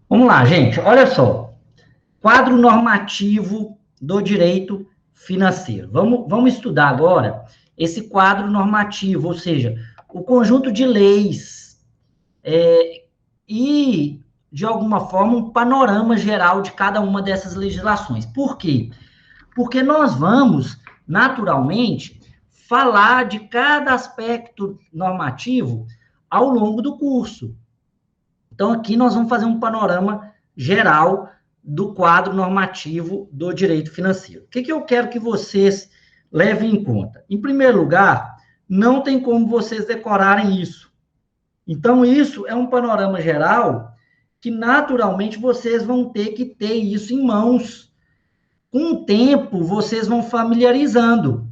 Vamos lá, gente, olha só. Quadro normativo do direito financeiro. Vamos estudar agora esse quadro normativo, ou seja, o conjunto de leis e, de alguma forma, um panorama geral de cada uma dessas legislações. Por quê? Porque nós vamos, naturalmente, falar de cada aspecto normativo ao longo do curso. Então, aqui nós vamos fazer um panorama geral do quadro normativo do direito financeiro. O que eu quero que vocês levem em conta? Em primeiro lugar, não tem como vocês decorarem isso. Então, isso é um panorama geral que, naturalmente, vocês vão ter que ter isso em mãos. Com o tempo, vocês vão familiarizando.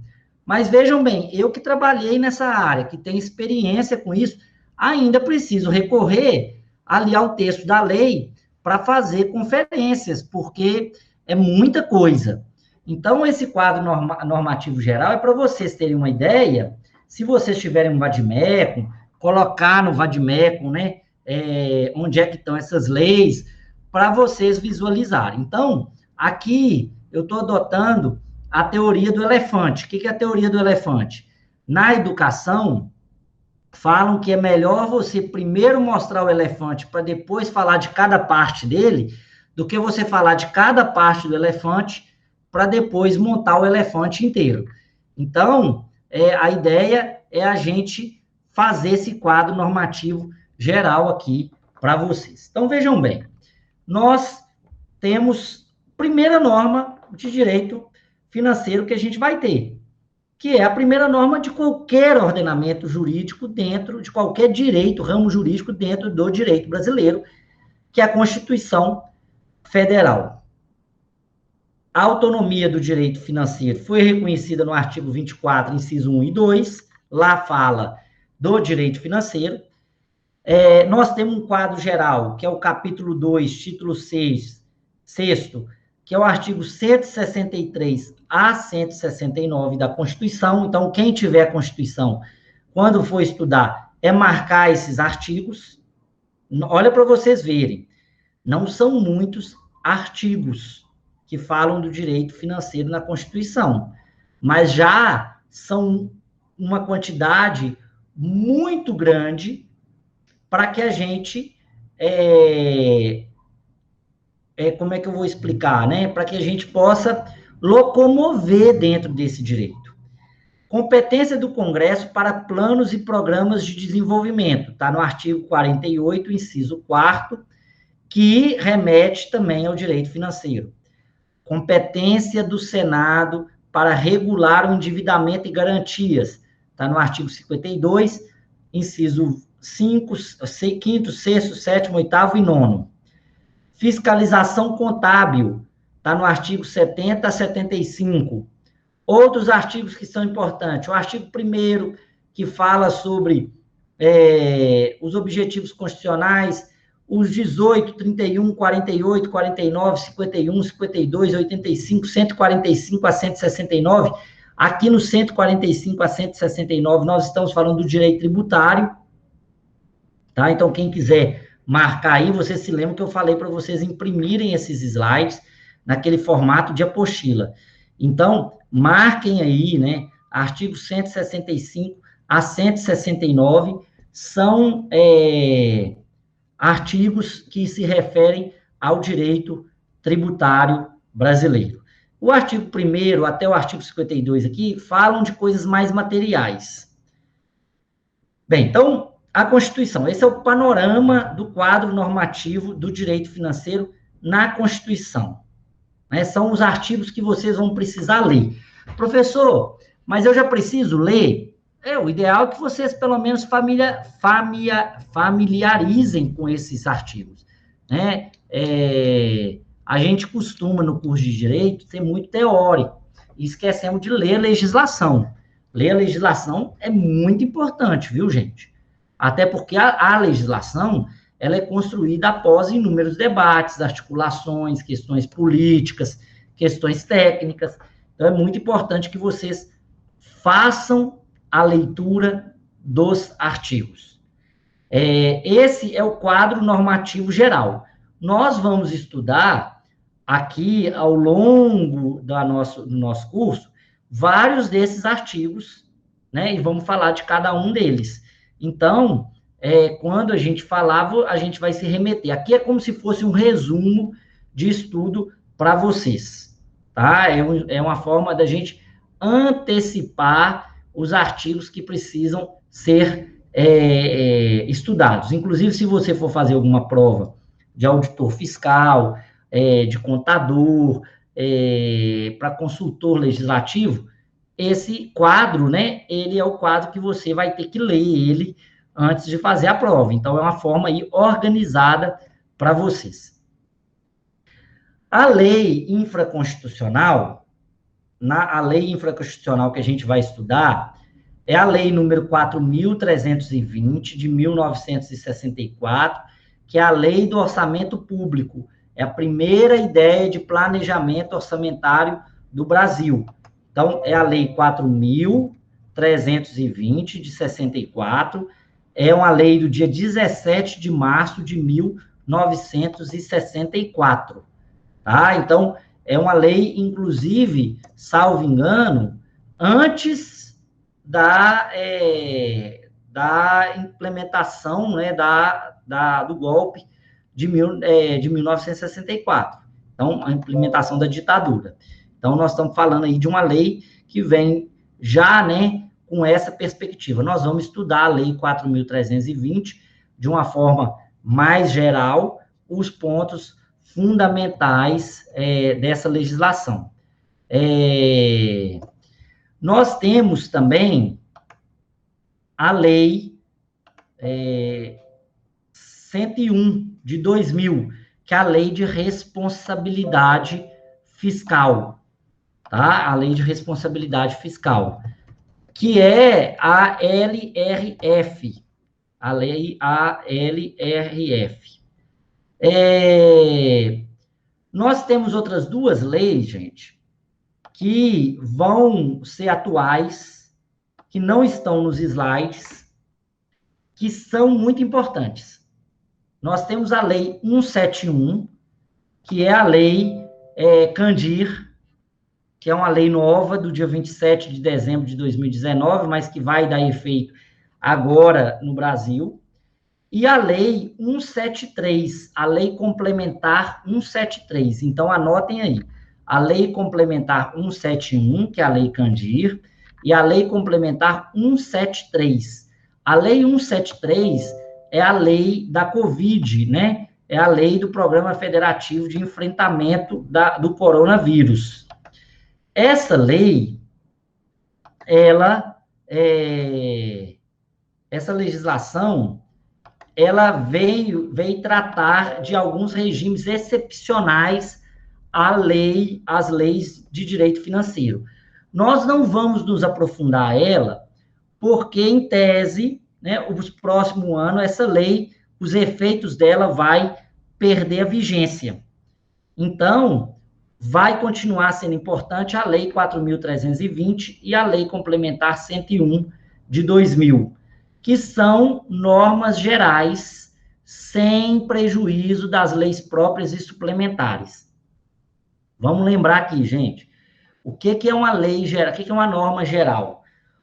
Mas vejam bem, eu que trabalhei nessa área, que tenho experiência com isso, ainda preciso recorrer ali ao texto da lei para fazer conferências, porque é muita coisa. Então, esse quadro normativo geral é para vocês terem uma ideia, se vocês tiverem um vademecum, colocar no vademecum, né, onde é que estão essas leis, para vocês visualizarem. Então, aqui eu estou adotando a teoria do elefante. O que é a teoria do elefante? Na educação, falam que é melhor você primeiro mostrar o elefante para depois falar de cada parte dele, do que você falar de cada parte do elefante para depois montar o elefante inteiro. Então, a ideia é a gente fazer esse quadro normativo geral aqui para vocês. Então, vejam bem, nós temos primeira norma de direito financeiro que a gente vai ter, que é a primeira norma de qualquer ordenamento jurídico dentro de qualquer direito, ramo jurídico dentro do direito brasileiro, que é a Constituição Federal. A autonomia do direito financeiro foi reconhecida no artigo 24, inciso 1 e 2, lá fala do direito financeiro. Nós temos um quadro geral, que é o capítulo 2, título 6, sexto, que é o artigo 163 a 169 da Constituição. Então, quem tiver a Constituição, quando for estudar, é marcar esses artigos. Olha para vocês verem, não são muitos artigos que falam do direito financeiro na Constituição, mas já são uma quantidade muito grande para que a gente como é que eu vou explicar, né? Para que a gente possa locomover dentro desse direito. Competência do Congresso para planos e programas de desenvolvimento, está no artigo 48, inciso 4º, que remete também ao direito financeiro. Competência do Senado para regular o endividamento e garantias, está no artigo 52, inciso 5, 5º, 6º, 7º, 8º e 9º. Fiscalização contábil, está no artigo 70 a 75. Outros artigos que são importantes, o artigo 1º, que fala sobre os objetivos constitucionais, os 18, 31, 48, 49, 51, 52, 85, 145 a 169. Aqui no 145 a 169, nós estamos falando do direito tributário, tá? Então, quem quiser marcar aí, vocês se lembram que eu falei para vocês imprimirem esses slides naquele formato de apostila. Então, marquem aí, né? Artigo 165 a 169 são artigos que se referem ao direito tributário brasileiro. O artigo 1º até o artigo 52 aqui falam de coisas mais materiais. Bem, então, a Constituição, esse é o panorama do quadro normativo do direito financeiro na Constituição. Né? São os artigos que vocês vão precisar ler. Professor, mas eu já preciso ler? O ideal é que vocês, pelo menos, familiarizem com esses artigos. Né? A gente costuma, no curso de Direito, ser muito teórico, e esquecemos de ler a legislação. Ler a legislação é muito importante, viu, gente? Até porque a legislação, ela é construída após inúmeros debates, articulações, questões políticas, questões técnicas. Então, é muito importante que vocês façam a leitura dos artigos. Esse é o quadro normativo geral. nós vamos estudar aqui, ao longo do nosso curso, vários desses artigos, né? E vamos falar de cada um deles. Então, quando a gente falava, a gente vai se remeter. Aqui é como se fosse um resumo de estudo para vocês, tá? É uma forma da gente antecipar os artigos que precisam ser estudados. Inclusive, se você for fazer alguma prova de auditor fiscal, de contador, para consultor legislativo, esse quadro, né, ele é o quadro que você vai ter que ler ele antes de fazer a prova. Então, é uma forma aí organizada para vocês. A lei infraconstitucional, a lei infraconstitucional que a gente vai estudar, é a lei número 4.320, de 1964, que é a lei do orçamento público. É a primeira ideia de planejamento orçamentário do Brasil. Então, é a lei 4.320, de 64, é uma lei do dia 17 de março de 1964, tá? Então, é uma lei, inclusive, salvo engano, antes da implementação, né, do golpe de 1964. Então, a implementação da ditadura. Então, nós estamos falando aí de uma lei que vem já, né, com essa perspectiva. Nós vamos estudar a Lei 4.320 de uma forma mais geral, os pontos fundamentais dessa legislação. Nós temos também a Lei 101 de 2000, que é a Lei de Responsabilidade Fiscal, tá? A Lei de Responsabilidade Fiscal, que é a LRF, a Lei ALRF. Nós temos outras duas leis, gente, que vão ser atuais, que não estão nos slides, que são muito importantes. Nós temos a Lei 171, que é a Lei Candir, que é uma lei nova do dia 27 de dezembro de 2019, mas que vai dar efeito agora no Brasil. E a Lei 173, a Lei Complementar 173. Então, anotem aí. A Lei Complementar 171, que é a Lei Candir, e a Lei Complementar 173. A Lei 173 é a lei da Covid, né? É a lei do Programa Federativo de Enfrentamento do Coronavírus. Essa lei, essa legislação, ela veio tratar de alguns regimes excepcionais às leis de direito financeiro. Nós não vamos nos aprofundar a ela, porque, em tese, né, o próximo ano, essa lei, os efeitos dela vai perder a vigência. Então, vai continuar sendo importante a Lei 4.320 e a Lei Complementar 101 de 2000, que são normas gerais, sem prejuízo das leis próprias e suplementares. Vamos lembrar aqui, gente, o que é uma lei geral, o que é uma norma geral?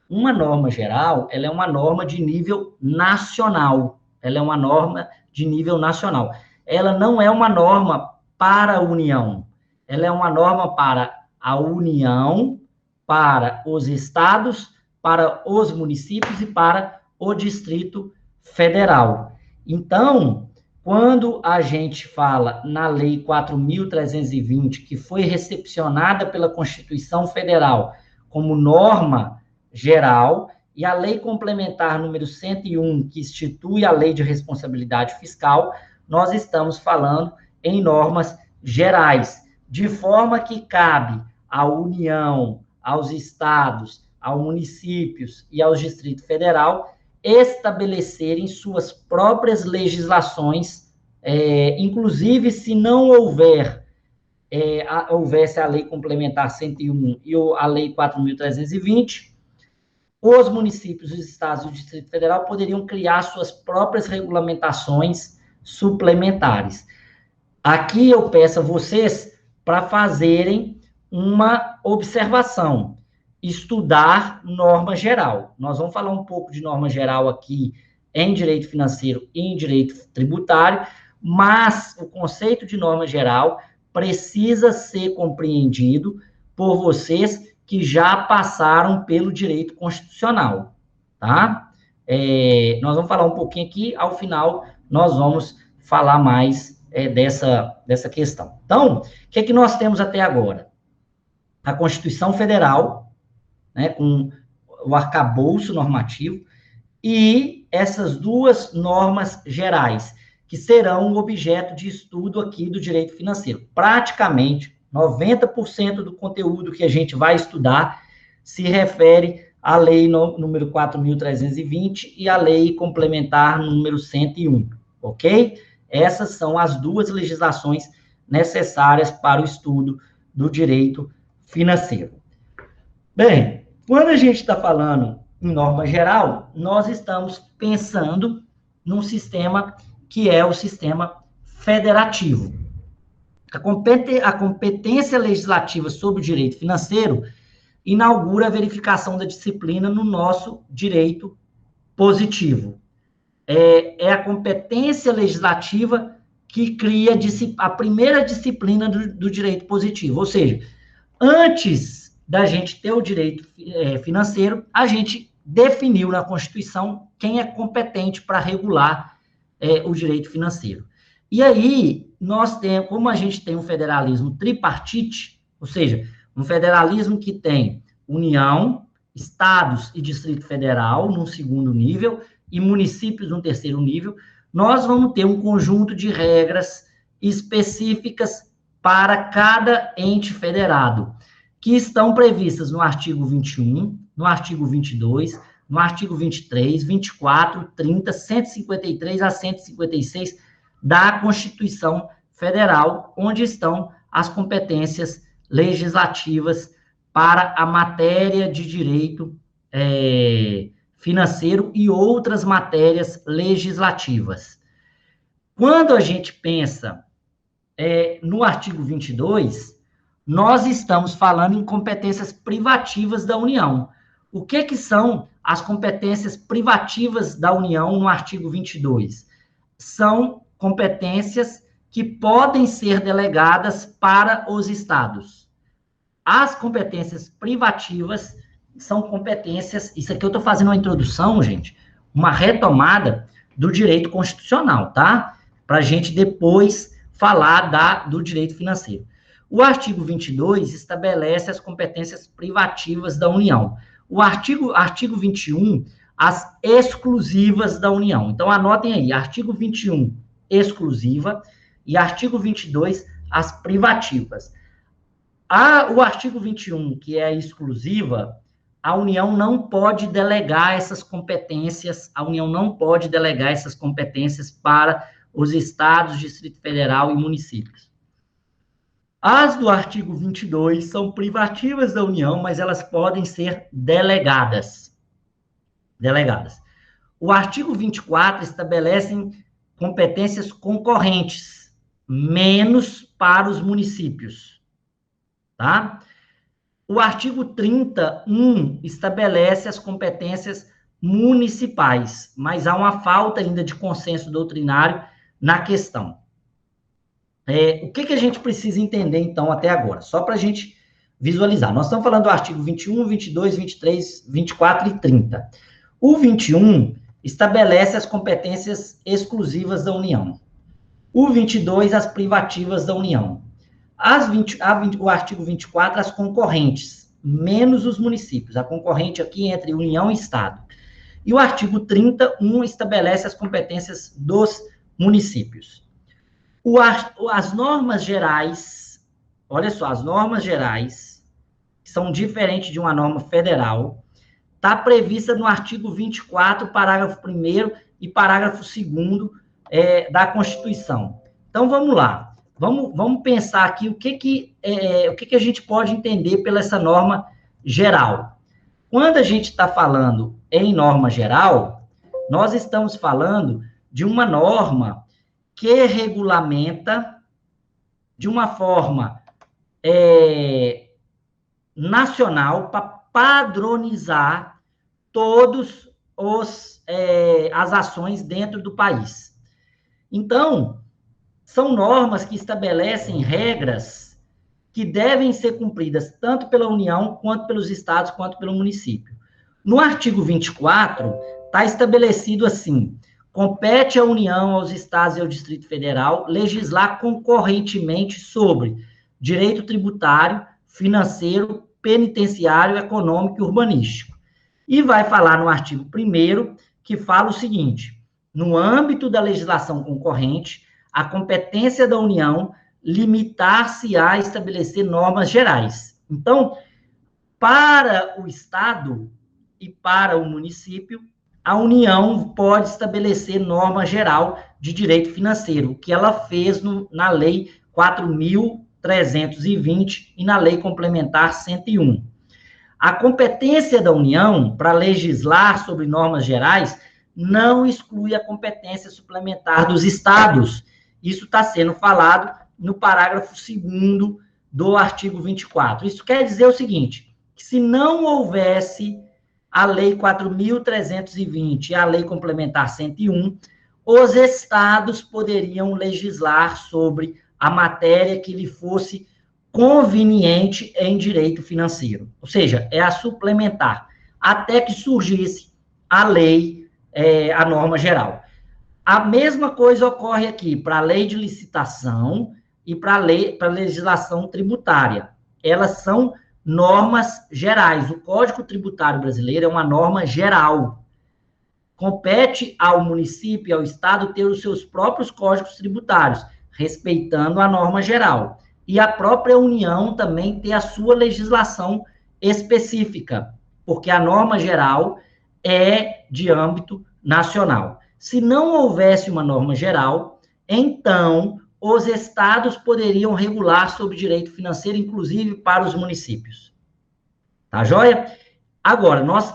Uma norma geral, ela é uma norma de nível nacional. Ela é uma norma de nível nacional. Ela não é uma norma para a União. Ela é uma norma para a União, para os estados, para os municípios e para o Distrito Federal. Então, quando a gente fala na Lei 4.320, que foi recepcionada pela Constituição Federal como norma geral, e a Lei Complementar número 101, que institui a Lei de Responsabilidade Fiscal, nós estamos falando em normas gerais, de forma que cabe à União, aos estados, aos municípios e ao Distrito Federal estabelecerem suas próprias legislações, inclusive se não houvesse a Lei Complementar 101 e a Lei 4.320, os municípios, os estados e o Distrito Federal poderiam criar suas próprias regulamentações suplementares. Aqui eu peço a vocês para fazerem uma observação, estudar norma geral. Nós vamos falar um pouco de norma geral aqui em direito financeiro e em direito tributário, mas o conceito de norma geral precisa ser compreendido por vocês que já passaram pelo direito constitucional, tá? Nós vamos falar um pouquinho aqui, ao final nós vamos falar mais dessa questão. Então, o que é que nós temos até agora? A Constituição Federal, né, com o arcabouço normativo, e essas duas normas gerais, que serão objeto de estudo aqui do direito financeiro. Praticamente, 90% do conteúdo que a gente vai estudar se refere à lei número 4.320 e à lei complementar número 101, ok? Essas são as duas legislações necessárias para o estudo do direito financeiro. Bem, quando a gente está falando em norma geral, nós estamos pensando num sistema que é o sistema federativo. A competência legislativa sobre o direito financeiro inaugura a verificação da disciplina no nosso direito positivo. É a competência legislativa que cria a primeira disciplina do direito positivo. Ou seja, antes da gente ter o direito financeiro, a gente definiu na Constituição quem é competente para regular o direito financeiro. E aí, nós temos, como a gente tem um federalismo tripartite, ou seja, um federalismo que tem União, Estados e Distrito Federal, num segundo nível, e municípios no terceiro nível, nós vamos ter um conjunto de regras específicas para cada ente federado, que estão previstas no artigo 21, no artigo 22, no artigo 23, 24, 30, 153 a 156 da Constituição Federal, onde estão as competências legislativas para a matéria de direito financeiro e outras matérias legislativas. Quando a gente pensa no artigo 22, nós estamos falando em competências privativas da União. O que são as competências privativas da União no artigo 22? São competências que podem ser delegadas para os estados. As competências privativas são competências, isso aqui eu estou fazendo uma introdução, gente, uma retomada do direito constitucional, tá? Para a gente depois falar do direito financeiro. O artigo 22 estabelece as competências privativas da União. O artigo 21, as exclusivas da União. Então, anotem aí, artigo 21, exclusiva, e artigo 22, as privativas. O artigo 21, que é a exclusiva, a União não pode delegar essas competências, para os estados, Distrito Federal e municípios. As do artigo 22 são privativas da União, mas elas podem ser delegadas. O artigo 24 estabelece competências concorrentes, menos para os municípios, tá? O artigo 31 estabelece as competências municipais, mas há uma falta ainda de consenso doutrinário na questão. O que a gente precisa entender, então, até agora? Só para a gente visualizar. Nós estamos falando do artigo 21, 22, 23, 24 e 30. O 21 estabelece as competências exclusivas da União. O 22, as privativas da União. O artigo 24, as concorrentes, menos os municípios. A concorrente aqui entre União e Estado. E o artigo 31 estabelece as competências dos municípios. As normas gerais, olha só, as normas gerais, que são diferentes de uma norma federal, está prevista no artigo 24, parágrafo 1º e parágrafo 2º da Constituição. Então, vamos lá. Vamos pensar aqui o que a gente pode entender pela essa norma geral. Quando a gente está falando em norma geral, nós estamos falando de uma norma que regulamenta de uma forma nacional para padronizar todas as ações dentro do país. Então, são normas que estabelecem regras que devem ser cumpridas tanto pela União, quanto pelos estados, quanto pelo município. No artigo 24, está estabelecido assim: compete à União, aos estados e ao Distrito Federal legislar concorrentemente sobre direito tributário, financeiro, penitenciário, econômico e urbanístico. E vai falar no artigo 1º, que fala o seguinte: no âmbito da legislação concorrente, a competência da União limitar-se a estabelecer normas gerais. Então, para o Estado e para o município, a União pode estabelecer norma geral de direito financeiro, que ela fez na Lei 4.320 e na Lei Complementar 101. A competência da União para legislar sobre normas gerais não exclui a competência suplementar dos estados. Isso está sendo falado no parágrafo 2º do artigo 24. Isso quer dizer o seguinte: que se não houvesse a Lei 4.320 e a Lei Complementar 101, os estados poderiam legislar sobre a matéria que lhe fosse conveniente em direito financeiro. Ou seja, é a suplementar, até que surgisse a lei, a norma geral. A mesma coisa ocorre aqui para a lei de licitação e para a legislação tributária. Elas são normas gerais. O Código Tributário Brasileiro é uma norma geral. Compete ao município e ao estado ter os seus próprios códigos tributários, respeitando a norma geral. E a própria União também tem a sua legislação específica, porque a norma geral é de âmbito nacional. Se não houvesse uma norma geral, então os estados poderiam regular sobre direito financeiro, inclusive para os municípios. Tá joia? Agora, nós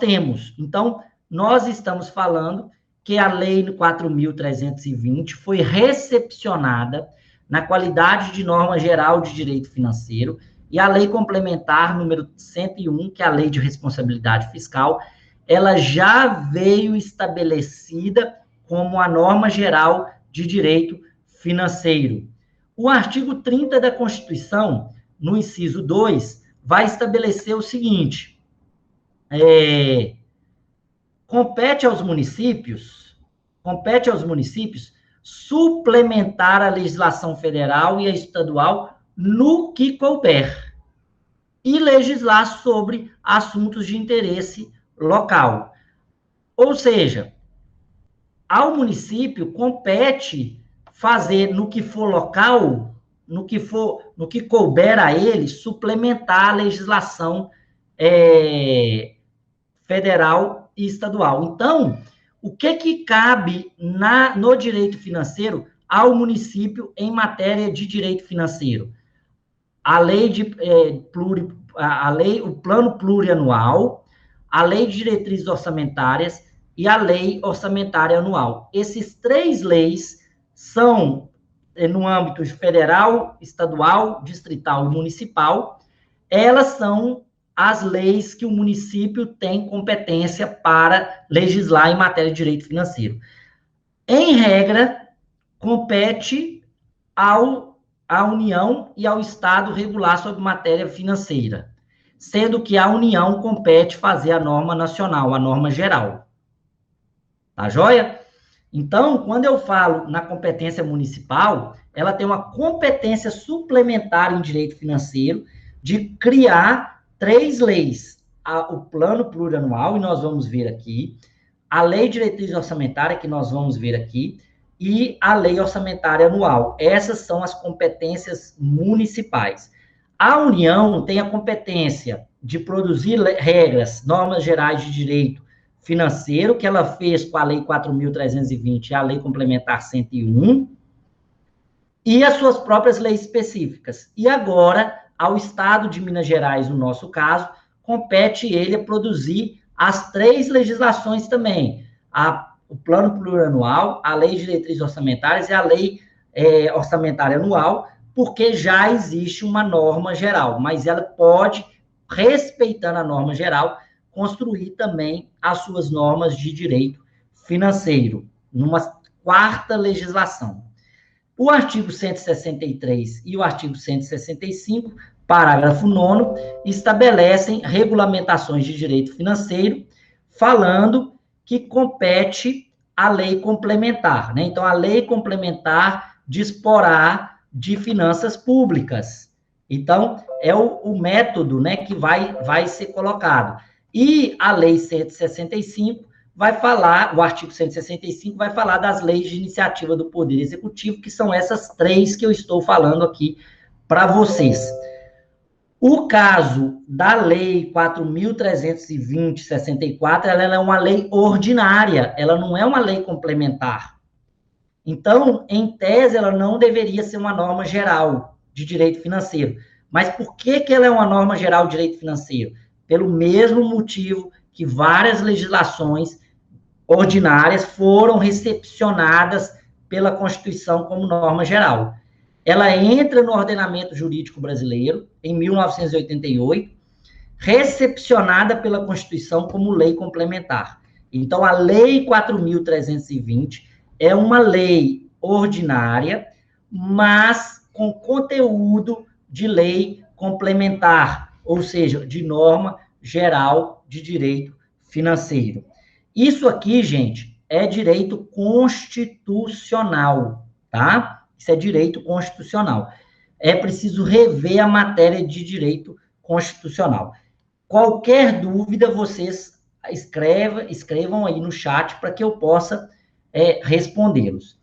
estamos falando que a Lei 4.320 foi recepcionada na qualidade de norma geral de direito financeiro, e a Lei Complementar número 101, que é a Lei de Responsabilidade Fiscal, ela já veio estabelecida como a norma geral de direito financeiro. O artigo 30 da Constituição, no inciso 2, vai estabelecer o seguinte: compete aos municípios suplementar a legislação federal e a estadual no que couber e legislar sobre assuntos de interesse local. Ou seja, ao município compete fazer no que for local, no que couber a ele, suplementar a legislação federal e estadual. Então, o que cabe no direito financeiro ao município em matéria de direito financeiro? A lei o plano plurianual, a lei de diretrizes orçamentárias e a lei orçamentária anual. Esses 3 leis são no âmbito federal, estadual, distrital e municipal. Elas são as leis que o município tem competência para legislar em matéria de direito financeiro. Em regra, compete à União e ao Estado regular sobre matéria financeira, sendo que a União compete fazer a norma nacional, a norma geral. Tá joia? Então, quando eu falo na competência municipal, ela tem uma competência suplementar em direito financeiro de criar 3 leis: o plano plurianual, e nós vamos ver aqui, a lei de diretriz orçamentária, que nós vamos ver aqui, e a lei orçamentária anual. Essas são as competências municipais. A União tem a competência de produzir regras, normas gerais de direito financeiro, que ela fez com a Lei 4.320 e a Lei Complementar 101, e as suas próprias leis específicas. E agora, ao Estado de Minas Gerais, no nosso caso, compete ele a produzir as 3 legislações também: o Plano Plurianual, a Lei de Diretrizes Orçamentárias e a Lei Orçamentária Anual, porque já existe uma norma geral, mas ela pode, respeitando a norma geral, construir também as suas normas de direito financeiro, numa quarta legislação. O artigo 163 e o artigo 165, parágrafo 9º, estabelecem regulamentações de direito financeiro, falando que compete à lei complementar, né? Então, a lei complementar disporá de finanças públicas. Então, é o método, né, que vai ser colocado. E a lei 165 vai falar, o artigo 165 vai falar das leis de iniciativa do Poder Executivo, que são essas três que eu estou falando aqui para vocês. O caso da Lei 4.320/64, ela é uma lei ordinária, ela não é uma lei complementar. Então, em tese, ela não deveria ser uma norma geral de direito financeiro. Mas por que ela é uma norma geral de direito financeiro? Pelo mesmo motivo que várias legislações ordinárias foram recepcionadas pela Constituição como norma geral. Ela entra no ordenamento jurídico brasileiro em 1988, recepcionada pela Constituição como lei complementar. Então, a Lei 4.320 é uma lei ordinária, mas com conteúdo de lei complementar, ou seja, de norma geral de direito financeiro. Isso aqui, gente, é direito constitucional, tá? Isso é direito constitucional. É preciso rever a matéria de direito constitucional. Qualquer dúvida, vocês escrevam aí no chat para que eu possa respondê-los.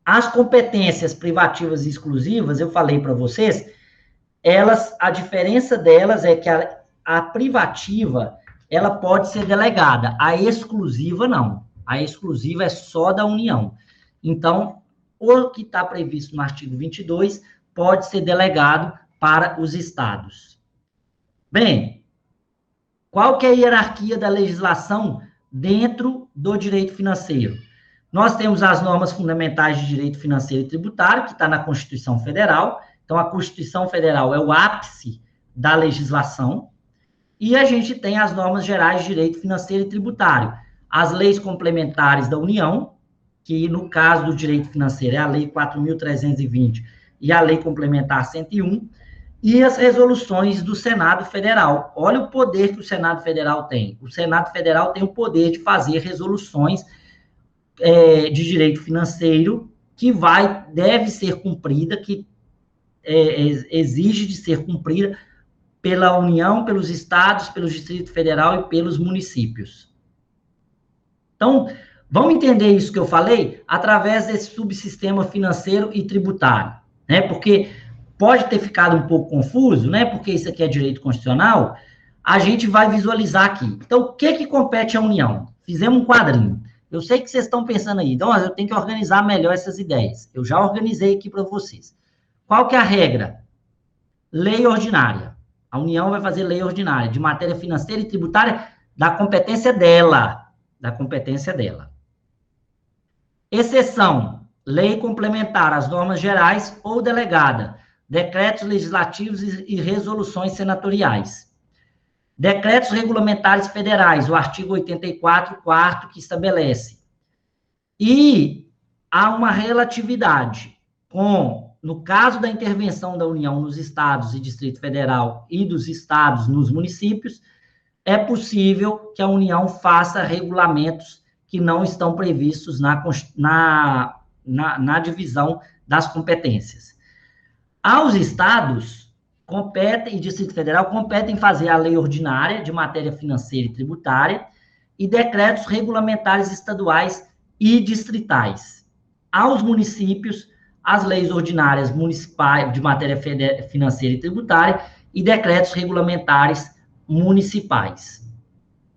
As competências privativas e exclusivas, eu falei para vocês, a diferença delas é que a privativa, ela pode ser delegada, a exclusiva não. A exclusiva é só da União. Então, o que está previsto no artigo 22 pode ser delegado para os estados. Bem, qual que é a hierarquia da legislação dentro do direito financeiro? Nós temos as normas fundamentais de direito financeiro e tributário, que está na Constituição Federal. Então, a Constituição Federal é o ápice da legislação. E a gente tem as normas gerais de direito financeiro e tributário. As leis complementares da União, que no caso do direito financeiro é a Lei 4.320 e a Lei Complementar 101, e as resoluções do Senado Federal. Olha o poder que o Senado Federal tem. O Senado Federal tem o poder de fazer resoluções de direito financeiro que deve ser cumprida, que exige de ser cumprida pela União, pelos estados, pelo Distrito Federal e pelos municípios. Então, vamos entender isso que eu falei através desse subsistema financeiro e tributário, né? Porque pode ter ficado um pouco confuso, né? Porque isso aqui é direito constitucional. A gente vai visualizar aqui. Então, o que compete à União? Fizemos um quadrinho. Eu sei que vocês estão pensando aí, então, eu tenho que organizar melhor essas ideias. Eu já organizei aqui para vocês. Qual que é a regra? Lei ordinária. A União vai fazer lei ordinária de matéria financeira e tributária da competência dela. Da competência dela. Exceção, lei complementar, as normas gerais ou delegada, decretos legislativos e resoluções senatoriais. Decretos regulamentares federais, o artigo 84, 4º, que estabelece. E há uma relatividade no caso da intervenção da União nos estados e Distrito Federal e dos estados nos municípios, é possível que a União faça regulamentos que não estão previstos na divisão das competências. Aos estados e Distrito Federal competem fazer a lei ordinária de matéria financeira e tributária e decretos regulamentares estaduais e distritais. Aos municípios, as leis ordinárias municipais de matéria financeira e tributária e decretos regulamentares municipais.